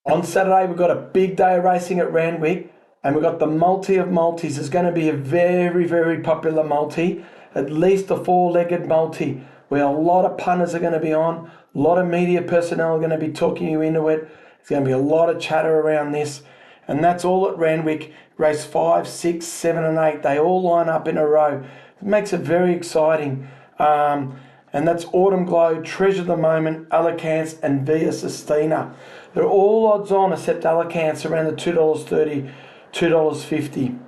On Saturday, we've got a big day of racing at Randwick, and we've got the multi of multis. It's going to be a very, very popular multi, at least a four-legged multi, where a lot of punters are going to be on, a lot of media personnel are going to be talking you into it. There's going to be a lot of chatter around this, and that's all at Randwick. Race 5, 6, 7 and 8, they all line up in a row. It makes it very exciting. And that's Autumn Glow, Treasure the Moment, Alicante and Via Sistina. They're all odds on except Alicante around the $2.30, $2.50.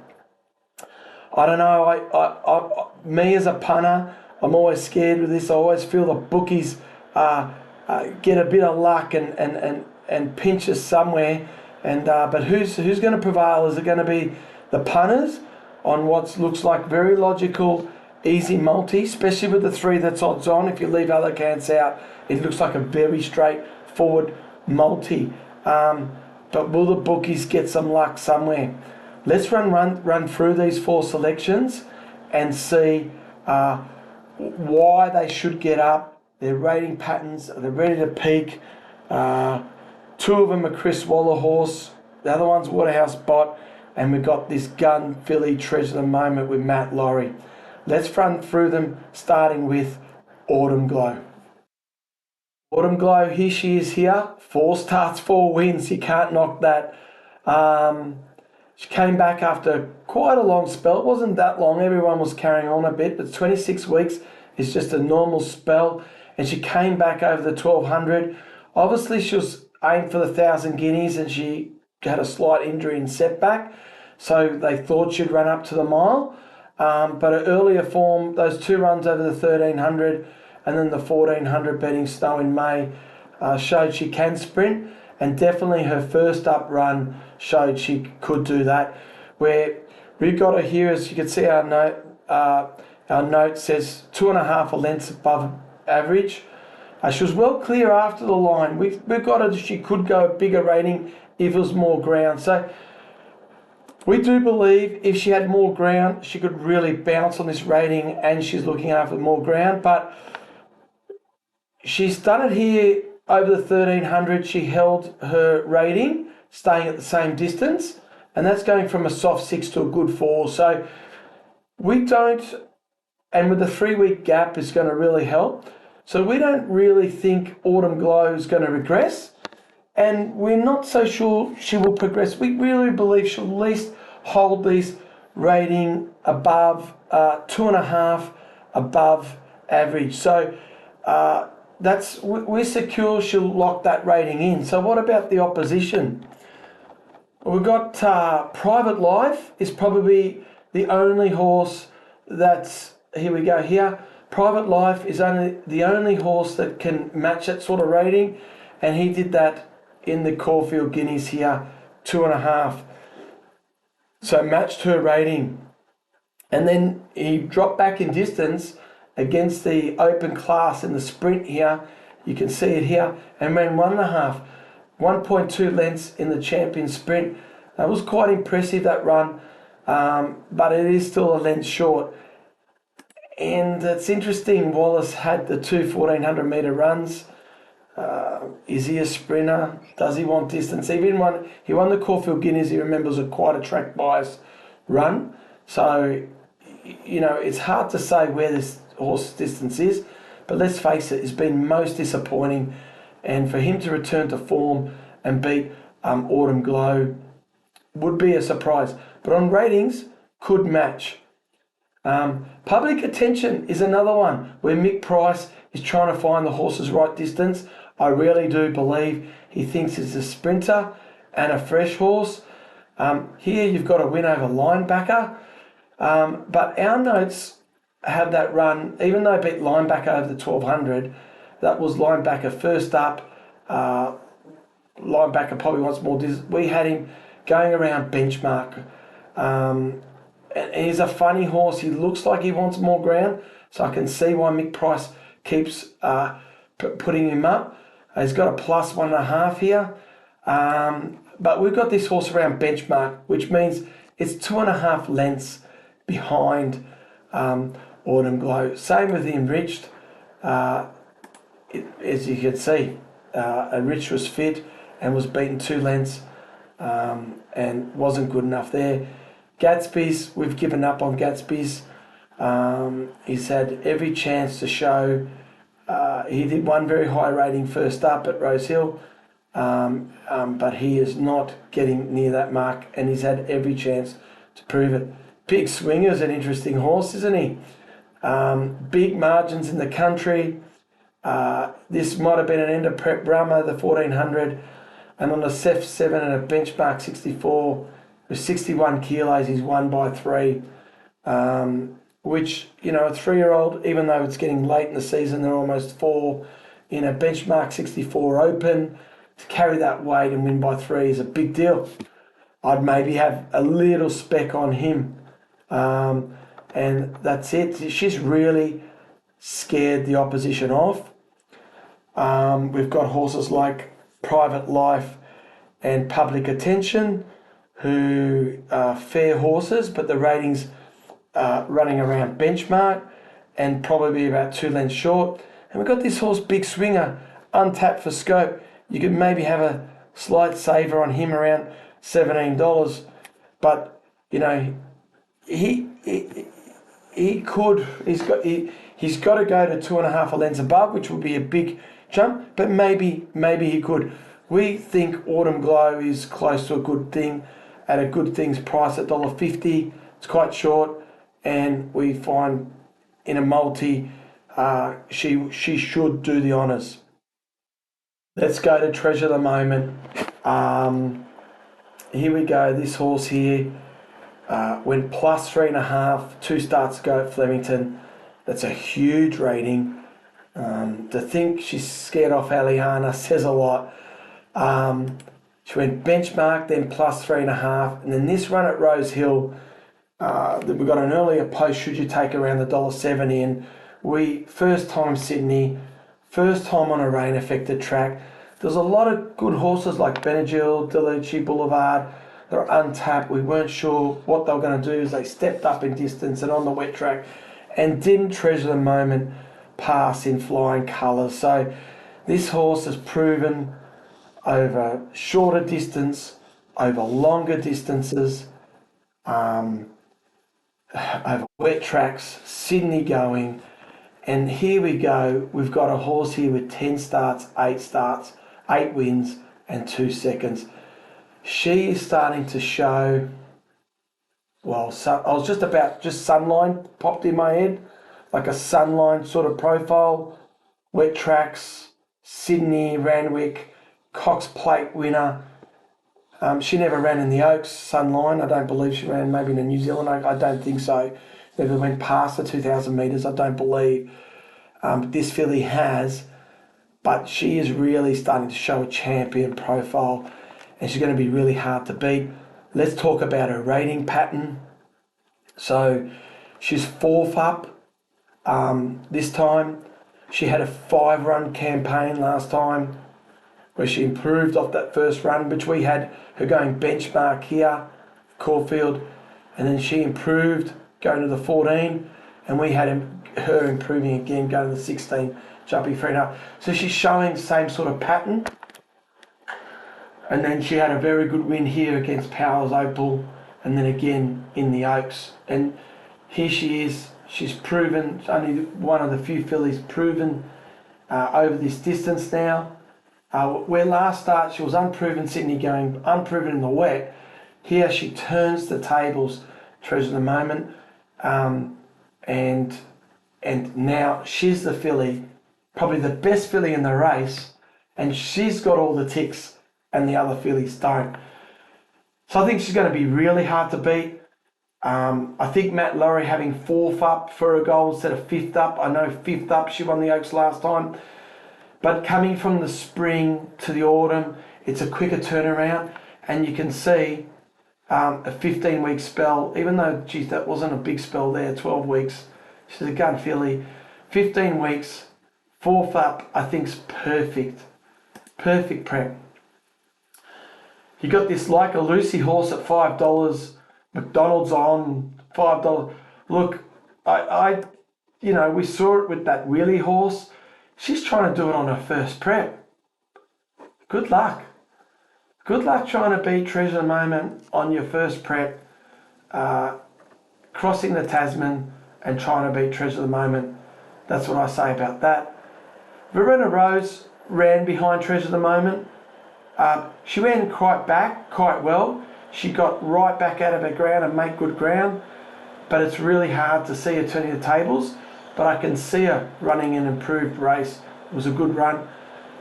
I don't know, me as a punter, I'm always scared with this. I always feel the bookies get a bit of luck and pinch us somewhere. But who's going to prevail? Is it going to be the punters on what looks like very logical, easy multi, especially with the 3 that's odds on? If you leave Alicante out, it looks like a very straightforward multi. But will the bookies get some luck somewhere? Let's run through these 4 selections and see why they should get up, their rating patterns, are they ready to peak? 2 of them are Chris Waller horse, the other one's Waterhouse Bot, and we've got this gun filly Treasure the Moment with Matt Laurie. Let's run through them, starting with Autumn Glow. Autumn Glow, here she is here. 4 starts, 4 wins. You can't knock that. She came back after quite a long spell. It wasn't that long. Everyone was carrying on a bit, but 26 weeks is just a normal spell. And she came back over the 1200. Obviously, she was aimed for the 1,000 guineas and she had a slight injury and setback. So they thought she'd run up to the mile. But her earlier form, those 2 runs over the 1,300 and then the 1,400 beating Snow in May, showed she can sprint. And definitely her first up run showed she could do that. Where we've got her here, as you can see, our note says 2.5 lengths above average. She was well clear after the line. We've got her, she could go a bigger rating if it was more ground. So we do believe if she had more ground, she could really bounce on this rating, and she's looking after more ground. But she's done it here over the 1,300. She held her rating, staying at the same distance, and that's going from a soft 6 to a good 4. So we don't, and with the 3-week gap, it's going to really help. So we don't really think Autumn Glow is going to regress, and we're not so sure she will progress. We really believe she'll at least hold this rating above 2.5 above average. So we're secure she'll lock that rating in. So what about the opposition? We've got Private Life is probably the only horse that's, here we go here. Private Life is the only horse that can match that sort of rating, and he did that in the Caulfield Guineas here, 2.5. So matched her rating. And then he dropped back in distance against the open class in the sprint here. You can see it here, and ran 1.5, 1.2 lengths in the champion sprint. That was quite impressive, that run, but it is still a length short. And it's interesting, Wallace had the 2 1,400 metre runs. Is he a sprinter? Does he want distance? He won the Caulfield Guineas, he remembers, quite a track bias run. So, you know, it's hard to say where this horse's distance is, but let's face it, it's been most disappointing. And for him to return to form and beat Autumn Glow would be a surprise. But on ratings, could match. Public Attention is another one where Mick Price is trying to find the horse's right distance. I really do believe he thinks it's a sprinter and a fresh horse. Here you've got a win over Linebacker, but our notes have that run, even though they beat Linebacker over the 1,200, that was Linebacker first up. Linebacker probably wants more distance. We had him going around benchmark. And he's a funny horse. He looks like he wants more ground, so I can see why Mick Price keeps putting him up. He's got a plus 1.5 here. But we've got this horse around benchmark, which means it's 2.5 lengths behind Autumn Glow. Same with the Enriched. As you can see, Enriched was fit and was beaten 2 lengths and wasn't good enough there. Gatsby's, we've given up on Gatsby's. He's had every chance to show. He did one very high rating first up at Rose Hill, but he is not getting near that mark, and he's had every chance to prove it. Big Swinger's an interesting horse, isn't he? Big margins in the country. This might have been an end of prep Brahma, the 1400, and on a Cef 7 and a benchmark 64 with 61 kilos, he's won by 3. Which, a 3-year-old, even though it's getting late in the season, they're almost 4, in a benchmark 64 open, to carry that weight and win by 3 is a big deal. I'd maybe have a little spec on him. And that's it. She's really scared the opposition off. We've got horses like Private Life and Public Attention, who are fair horses, but the ratings running around benchmark and probably about 2 lengths short. And we've got this horse, Big Swinger, untapped for scope. You could maybe have a slight saver on him around $17, but he's got to go to 2.5 lengths above, which would be a big jump, but maybe he could. We think Autumn Glow is close to a good thing at a good thing's price at $1.50. It's quite short, and we find in a multi she should do the honours. Let's go to Treasure the Moment. Here we go. This horse here went plus 3.5 2 starts ago at Flemington. That's a huge rating. To think she's scared off Aliana says a lot. She went benchmark, then plus 3.5, and then this run at Rose Hill. We got an earlier post. Should you take around the $1.70? And we first time Sydney, first time on a rain affected track. There's a lot of good horses like Benadryl, Delucci Boulevard. They're untapped. We weren't sure what they were going to do as they stepped up in distance and on the wet track, and didn't Treasure the Moment pass in flying colours. So this horse has proven over shorter distance, over longer distances, over wet tracks, Sydney going. And here we go. We've got a horse here with 10 starts, 8 wins and 2 seconds. She is starting to show, well, I was just Sunline popped in my head, like a Sunline sort of profile, wet tracks, Sydney, Randwick, Cox Plate winner. She never ran in the Oaks, Sunline. I don't believe she ran maybe in the New Zealand Oak. I don't think so. Never went past the 2,000 metres, I don't believe. This filly has, but she is really starting to show a champion profile, and she's going to be really hard to beat. Let's talk about her rating pattern. So she's 4th up this time. She had a 5-run campaign last time where she improved off that first run, which we had her going benchmark here, Caulfield, and then she improved going to the 14, and we had her improving again going to the 16, jumping 3.5. So she's showing the same sort of pattern. And then she had a very good win here against Powers Opal, and then again in the Oaks. And here she is. She's proven, only one of the few fillies proven over this distance now. Where last start she was unproven Sydney going, unproven in the wet. Here she turns the tables, Treasure the Moment. And now she's the filly, probably the best filly in the race, and she's got all the ticks and the other fillies don't. So I think she's going to be really hard to beat. I think Matt Laurie having 4th up for a goal instead of 5th up. I know 5th up, she won the Oaks last time. But coming from the spring to the autumn, it's a quicker turnaround, and you can see a 15-week spell, even though, geez, that wasn't a big spell there, 12 weeks. She's a gun filly. 15 weeks, 4th up, I think's perfect. Perfect prep. You got this Like a Lucy horse at $5, McDonald's on $5. Look, we saw it with that Wheelie horse. She's trying to do it on her first prep. Good luck. Good luck trying to beat Treasure of the Moment on your first prep, crossing the Tasman and trying to beat Treasure of the Moment. That's what I say about that. Verena Rose ran behind Treasure of the Moment. She ran quite well. She got right back out of her ground and make good ground, but it's really hard to see her turning the tables. But I can see her running an improved race. It was a good run.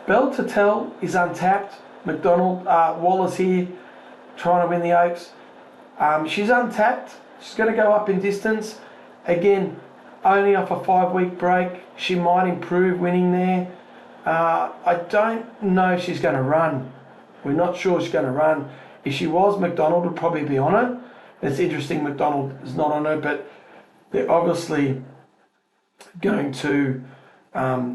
Belle Tutelle is untapped. McDonald Wallace here trying to win the Oaks. She's untapped. She's going to go up in distance. Again, only off a 5-week break. She might improve winning there. I don't know if she's going to run. We're not sure she's going to run. If she was, McDonald would probably be on her. It's interesting McDonald is not on her, but they're obviously going to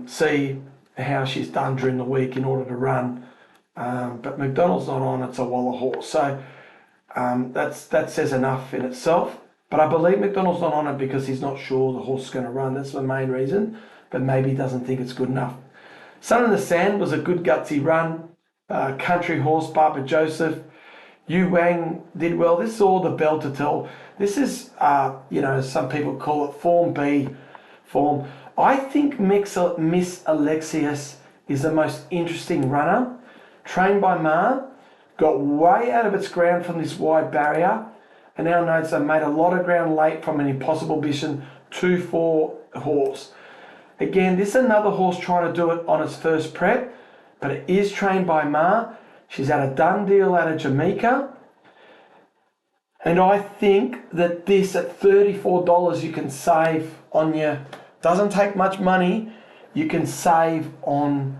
see how she's done during the week in order to run. But McDonald's not on, it's a Waller horse. So that says enough in itself. But I believe McDonald's not on it because he's not sure the horse is going to run. That's the main reason. But maybe he doesn't think it's good enough. Sun in the Sand was a good gutsy run. Country Horse, Barbara Joseph. Yu Wang did well. This is all the Belle Tutelle. This is, some people call it Form B form. I think Miss Alexius is the most interesting runner. Trained by Ma, got way out of its ground from this wide barrier, and now notes they made a lot of ground late from an Impossible Mission 2-4 horse. Again, this is another horse trying to do it on its first prep, but it is trained by Ma. She's had a done deal out of Jamaica. And I think that this at $34 you can save on your, doesn't take much money, you can save on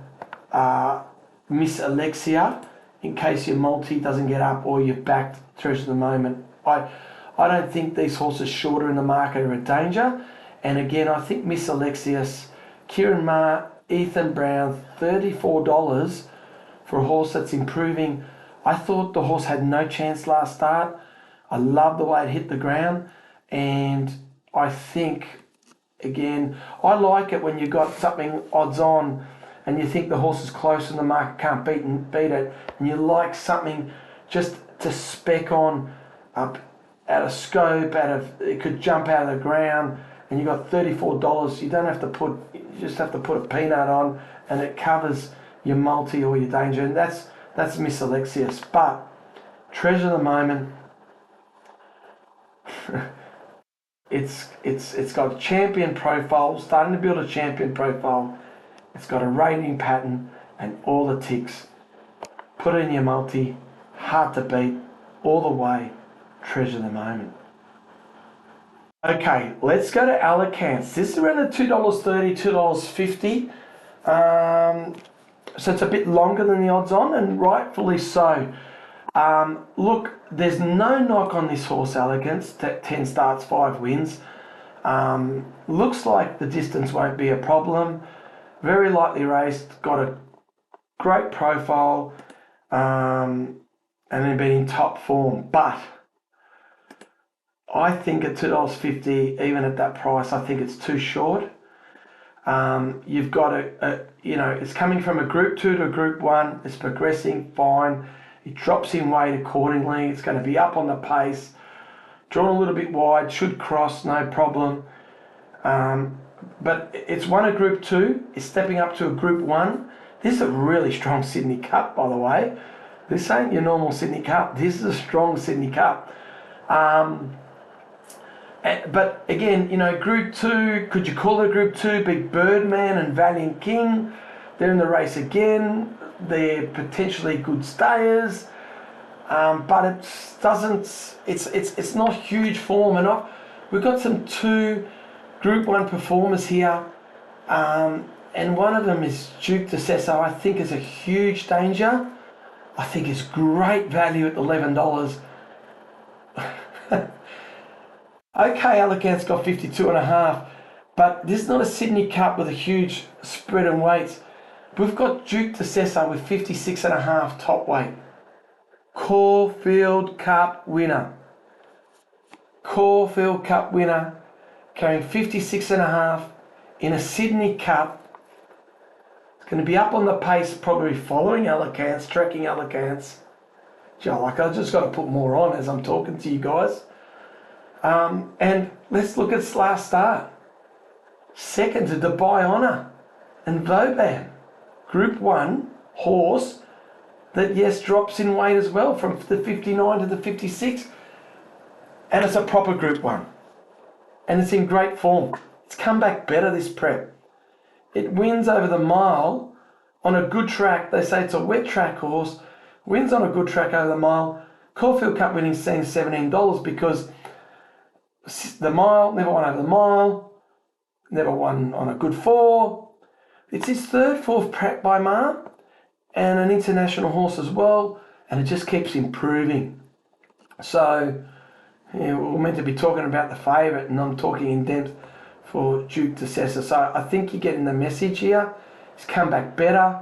Miss Alexia in case your multi doesn't get up or you've backed Treasure of the Moment. I don't think these horses shorter in the market are a danger. And again, I think Miss Alexius, Kieran Ma, Ethan Brown, $34 for a horse that's improving. I thought the horse had no chance last start. I love the way it hit the ground. And I think, again, I like it when you got something odds on and you think the horse is close and the market can't beat it. And you like something just to spec on up out of scope, it could jump out of the ground, and you got $34. You don't have to you just have to put a peanut on and it covers your multi or your danger, and that's Miss Alexius. But Treasure of the Moment, it's got a champion profile, starting to build a champion profile. It's got a rating pattern and all the ticks. Put it in your multi, hard to beat, all the way. Treasure of the Moment. Okay, let's go to Alicants. This is around the $2.30, $2.50. So it's a bit longer than the odds on, and rightfully so. Look, there's no knock on this horse, Elegance. 10 starts, 5 wins. Looks like the distance won't be a problem. Very lightly raced, got a great profile, and then been in top form. But I think at $2.50, even at that price, I think it's too short. You've got it's coming from a Group 2 to a Group 1. It's progressing fine. It drops in weight accordingly. It's going to be up on the pace. Drawn a little bit wide, should cross, no problem. But it's won a Group 2. It's stepping up to a Group 1. This is a really strong Sydney Cup, by the way. This ain't your normal Sydney Cup. This is a strong Sydney Cup. But again, Group 2, could you call it a Group 2? Big Birdman and Valiant King, they're in the race again. They're potentially good stayers, but it's not huge form enough. We've got some 2 Group 1 performers here, and one of them is Duke de Sesso. I think is a huge danger. I think it's great value at $11. Okay, Elegant's got 52.5, but this is not a Sydney Cup with a huge spread in weights. We've got Duke de Sesso with 56.5 top weight. Caulfield Cup winner. Caulfield Cup winner, carrying 56.5 in a Sydney Cup. It's going to be up on the pace, probably following Elegance, tracking Elegance. Like I just got to put more on as I'm talking to you guys. And let's look at its last start. Second to Dubai Honor and Vauban. Group 1 horse that, yes, drops in weight as well from the 59 to the 56. And it's a proper Group 1. And it's in great form. It's come back better this prep. It wins over the mile on a good track. They say it's a wet track horse. Wins on a good track over the mile. Caulfield Cup winning seeing $17 because the mile, never won over the mile, never won on a good 4. It's his third, fourth prep by Ma, and an international horse as well, and it just keeps improving. So, yeah, we're meant to be talking about the favourite, and I'm talking in depth for Duke de Sessa. So I think you're getting the message here. He's come back better.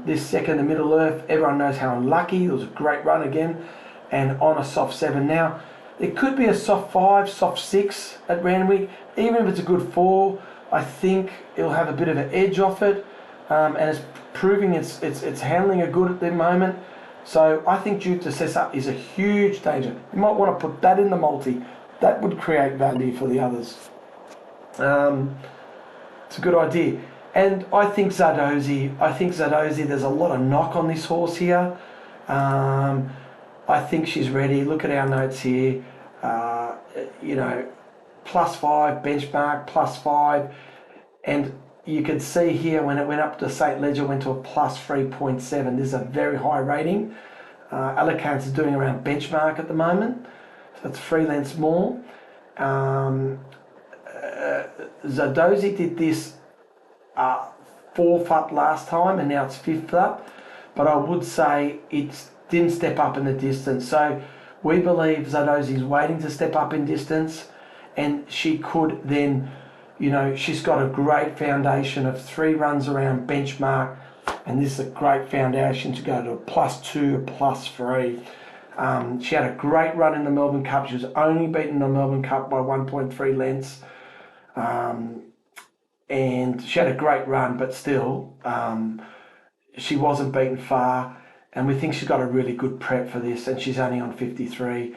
This second to Middle Earth, everyone knows how unlucky. It was a great run again, and on a soft 7 now. It could be a soft 5, soft 6 at Randwick. Even if it's a good 4, I think it'll have a bit of an edge off it, and it's proving it's handling it good at the moment. So I think Duke de Sessa is a huge danger. You might want to put that in the multi. That would create value for the others. It's a good idea. And I think Zardozi, there's a lot of knock on this horse here. I think she's ready. Look at our notes here. +5 benchmark, +5. And you can see here when it went up to St. Ledger, went to a +3.7. This is a very high rating. Alicante is doing around benchmark at the moment. So it's 3 lengths more. Zardozi did this 4th up last time, and now it's 5th up. But I would say it didn't step up in the distance. So we believe Zardozi's waiting to step up in distance, and she could then, she's got a great foundation of 3 runs around benchmark, and this is a great foundation to go to a +2, a +3. She had a great run in the Melbourne Cup. She was only beaten in the Melbourne Cup by 1.3 lengths. And she had a great run, but still, she wasn't beaten far. And we think she's got a really good prep for this, and she's only on 53.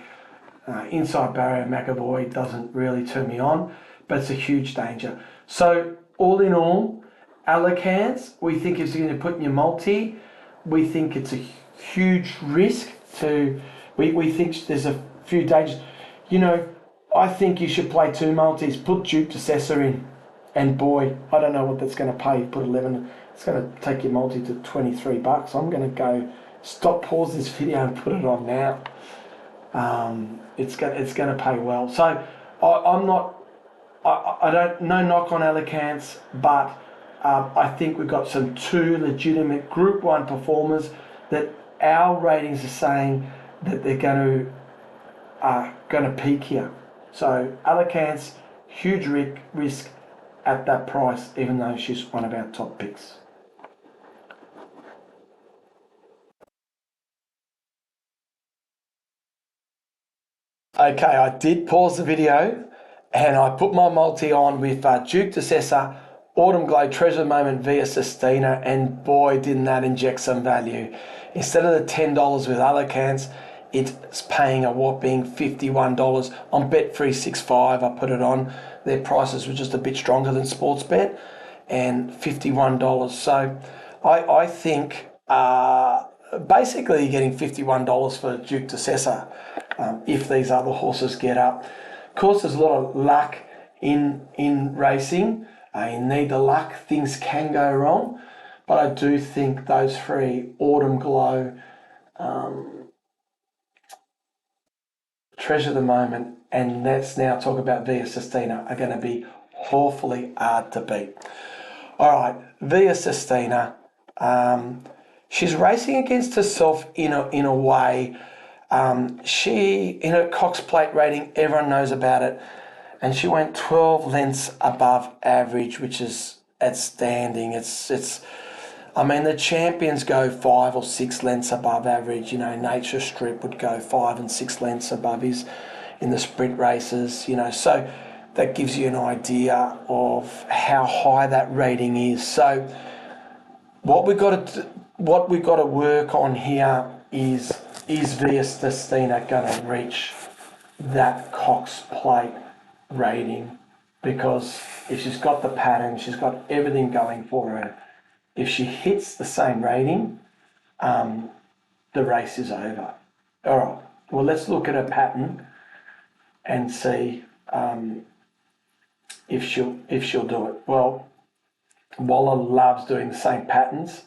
Inside barrier, McAvoy doesn't really turn me on, but it's a huge danger. So, all in all, Alicante, we think is going to put in your multi. We think it's a huge risk to... We think there's a few dangers. I think you should play 2 multis. Put Duke de Sessa in. And boy, I don't know what that's going to pay. Put 11. It's going to take your multi to $23. I'm going to go pause this video and put it on now. It's going to pay well. So I don't, no knock on Alicante, but I think we've got some 2 legitimate Group 1 performers that our ratings are saying that they're going to peak here. So Alicante, huge risk at that price, even though she's one of our top picks. Okay, I did pause the video and I put my multi on with Duke de Sessa, Autumn Glow, Treasure Moment via Sistina, and boy, didn't that inject some value. Instead of the $10 with Alicante, it's paying a whopping $51 on Bet365. I put it on. Their prices were just a bit stronger than Sportsbet, and $51. So I think basically you're getting $51 for Duke de Sessa if these other horses get up. Of course, there's a lot of luck in racing. You need the luck. Things can go wrong. But I do think those 3, Autumn Glow, Treasure the Moment, and let's now talk about Via Sistina, are going to be awfully hard to beat. All right, Via Sistina, she's racing against herself in a way. She, in her Cox Plate rating, everyone knows about it, and she went 12 lengths above average, which is outstanding. The champions go 5 or 6 lengths above average. Nature Strip would go 5 and 6 lengths above his in the sprint races. So that gives you an idea of how high that rating is. So what we've got to work on here is is Via Sestina going to reach that Cox Plate rating? Because if she's got the pattern, she's got everything going for her. If she hits the same rating, the race is over. All right. Well, let's look at her pattern and see if she'll do it. Well, Waller loves doing the same patterns,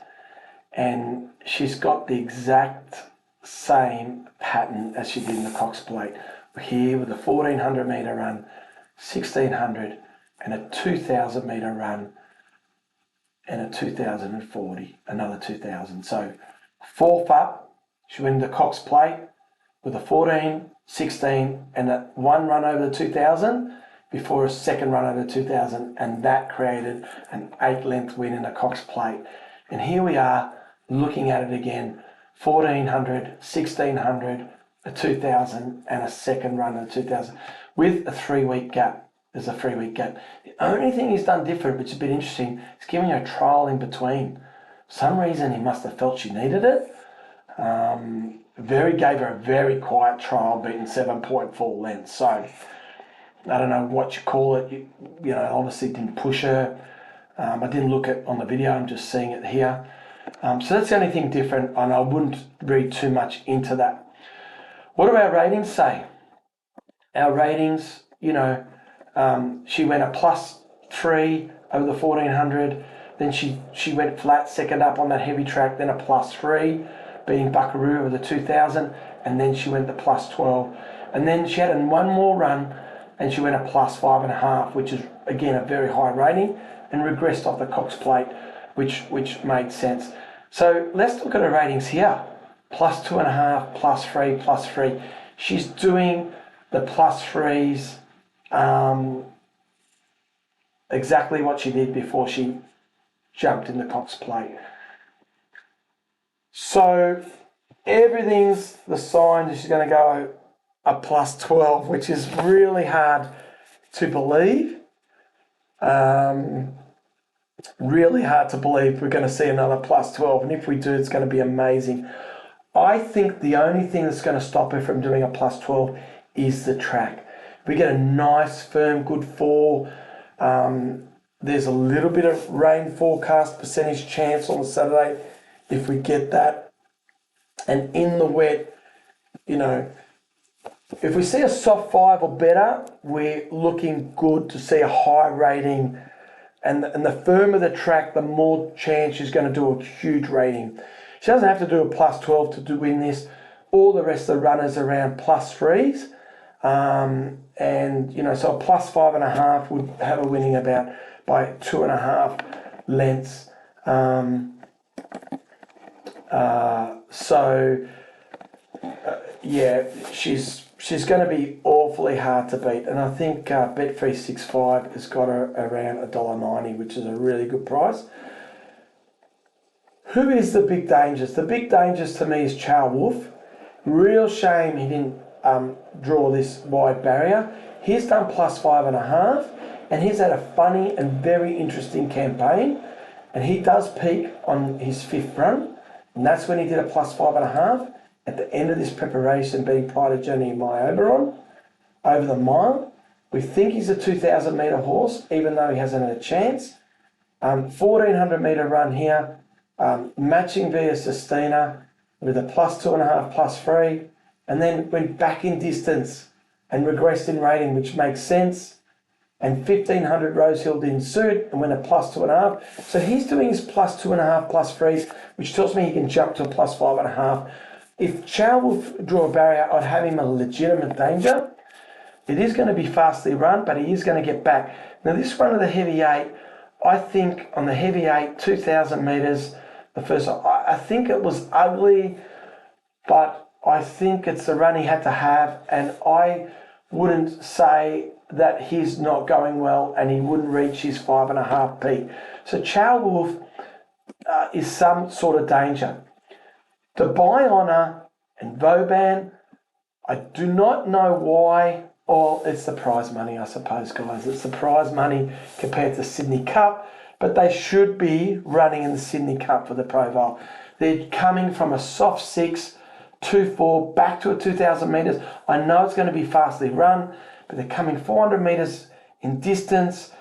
and she's got the exact same pattern as she did in the Cox Plate. Here with a 1400 metre run, 1600, and a 2000 metre run, and a 2040, another 2000. So fourth up, she went into Cox Plate with a 14, 16, and a one run over the 2000 before a second run over the 2000, and that created an 8-length win in the Cox Plate. And here we are looking at it again, 1400, 1600, a 2000, and a second run of the 2000 with a 3-week gap. There's a 3-week gap. The only thing he's done different, which is a bit interesting, is giving her a trial in between. For some reason, he must have felt she needed it. Gave her a very quiet trial, beating 7.4 lengths. So I don't know what you call it. You know, obviously didn't push her. I didn't look at on the video. I'm just seeing it here. So that's the only thing different, and I wouldn't read too much into that. What do our ratings say? Our ratings, you know, she went a +3 over the 1400. Then she went flat, second up on that heavy track. Then a +3, being Buckaroo over the 2000, and then she went the +12. And then she had one more run, and she went a +5.5, which is again a very high rating, and regressed off the Cox Plate, which made sense. So let's look at her ratings here. +2.5, +3, +3. She's doing the +3s exactly what she did before she jumped in the Cox Plate. So everything's the sign that she's going to go a +12, which is really hard to believe. Really hard to believe we're going to see another +12, and if we do, it's going to be amazing. I think the only thing that's going to stop her from doing a +12 is the track. If we get a nice, firm, good fall, there's a little bit of rain forecast percentage chance on the Saturday. If we get that, and in the wet, you know, if we see a soft 5 or better, we're looking good to see a high rating. And the firmer the track, the more chance she's going to do a huge rating. She doesn't have to do a +12 to win this. All the rest of the runners around +3s. And, you know, so a +5.5 would have her winning about by 2.5 lengths. Yeah, she's going to be awfully hard to beat, and I think Bet365 has got her around $1.90, which is a really good price. Who is the big dangers? The big dangers to me is Charles Wolf. Real shame he didn't draw this wide barrier. He's done +5.5, and he's had a funny and very interesting campaign, and he does peak on his 5th run, and that's when he did a +5.5. At the end of this preparation, being Pride of Journey My Oberon over the mile. We think he's a 2,000 metre horse, even though he hasn't had a chance. 1,400 metre run here, matching Via Sestina with a +2.5, +3, and then went back in distance and regressed in rating, which makes sense. And 1,500 Rosehill didn't suit and went a +2.5. So he's doing his +2.5, +3s, which tells me he can jump to a +5.5. If Chow will draw a barrier, I'd have him a legitimate danger. It is going to be fastly run, but he is going to get back. Now, this run of the heavy 8, I think on the heavy 8, 2,000 metres, the first, I think it was ugly, but I think it's the run he had to have, and I wouldn't say that he's not going well and he wouldn't reach his 5.5 peak. So Chow Wolf is some sort of danger. Dubai Honour and Vauban, I do not know why. Oh, it's the prize money, I suppose, guys. It's the prize money compared to Sydney Cup, but they should be running in the Sydney Cup for the Proval. They're coming from a soft 6 2.4, back to a 2,000 metres. I know it's going to be fastly run, but they're coming 400 metres in distance,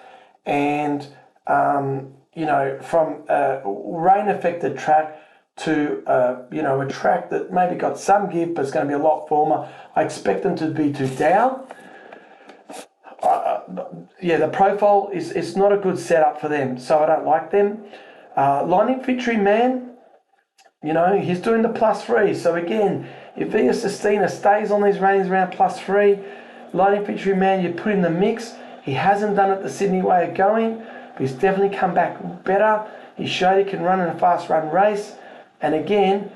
and from a rain-affected track to a track that maybe got some give, but it's going to be a lot firmer. I expect them to be to Dow. The profile is not a good setup for them, so I don't like them. Line Infantry Man, he's doing the +3. So again, if Via Sistina stays on these ratings around +3, Line Infantry Man, you put in the mix. He hasn't done it the Sydney way of going, but he's definitely come back better. He showed he can run in a fast run race. And again,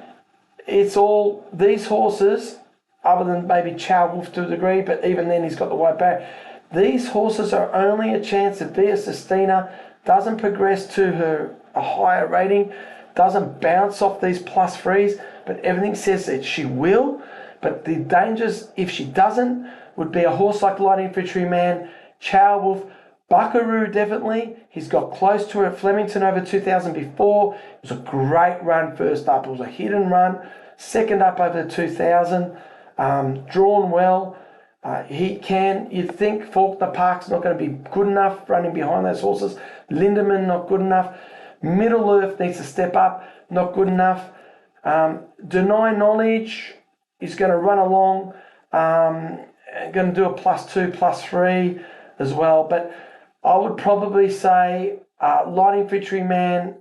it's all these horses, other than maybe Chow Wolf to a degree, but even then he's got the white barrier. These horses are only a chance if Via Sistina doesn't progress to a higher rating, doesn't bounce off these +3s, but everything says that she will. But the dangers, if she doesn't, would be a horse like Light Infantry Man, Chow Wolf, Buckaroo definitely. He's got close to her at Flemington over 2,000 before. It was a great run first up. It was a hit and run. Second up over 2,000. Drawn well. You'd think Faulkner Park's not going to be good enough running behind those horses. Lindemann, not good enough. Middle Earth needs to step up, not good enough. Deny Knowledge is going to run along, going to do a +2, +3 as well. But I would probably say Light Infantry Man,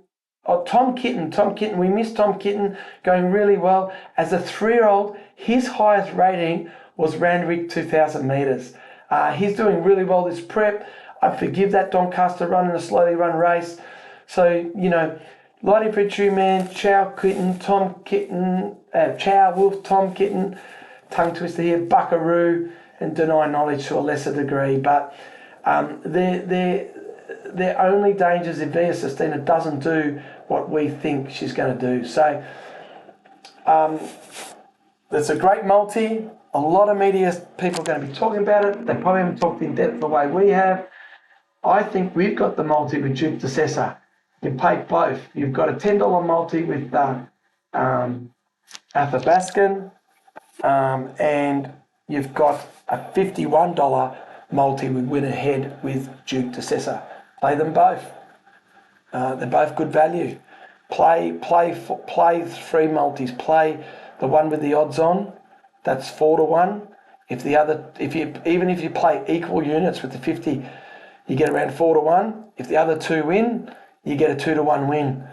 Tom Kitten. We missed Tom Kitten going really well. As a 3-year-old, his highest rating was Randwick 2,000 metres. He's doing really well this prep. I forgive that Doncaster run in a slowly run race. So, Light Infantry Man, Chow Wolf, Tom Kitten, tongue twister here, Buckaroo, and Deny Knowledge to a lesser degree. But they're only dangers if Via Sistina doesn't do what we think she's going to do. So, it's a great multi. A lot of media people are going to be talking about it. They probably haven't talked in depth the way we have. I think we've got the multi with Duke de Sessa. You can pay both. You've got a $10 multi with Athabaskan, and you've got a $51 multi with Win Ahead with Duke de Sessa. Play them both. They're both good value. Play 3 multis. Play the one with the odds on. That's 4-1. Even if you play equal units with the 50, you get around 4-1. If the other 2 win, you get a 2-1 win.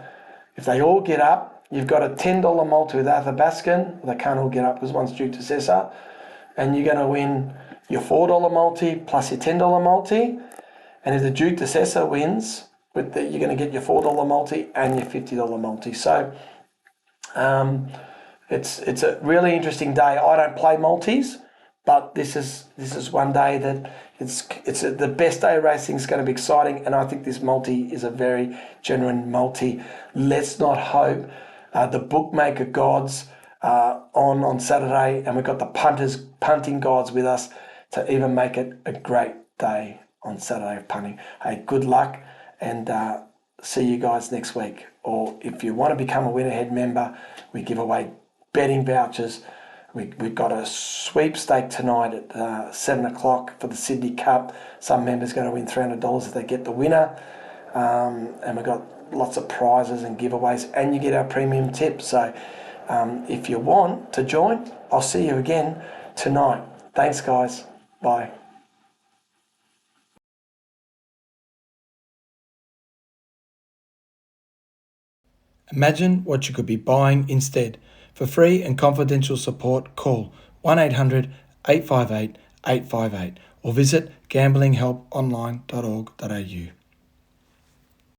If they all get up, you've got a $10 multi with Athabaskan. They can't all get up because one's Duke de Sessa, and you're going to win your $4 multi plus your $10 multi. And if the Duke de Sessa wins, you're going to get your $4 multi and your $50 multi. So it's a really interesting day. I don't play multis, but this is one day that it's the best day of racing. Is going to be exciting, and I think this multi is a very genuine multi. Let's not hope the bookmaker gods on Saturday, and we've got the punting gods with us to even make it a great day on Saturday of punting. Hey, good luck, and see you guys next week. Or if you want to become a Win Ahead member, we give away betting vouchers. We've got a sweepstake tonight at 7 o'clock for the Sydney Cup. Some members are going to win $300 if they get the winner. And we've got lots of prizes and giveaways, and you get our premium tip. So if you want to join, I'll see you again tonight. Thanks, guys. Bye. Imagine what you could be buying instead. For free and confidential support, call 1-800-858-858 or visit gamblinghelponline.org.au.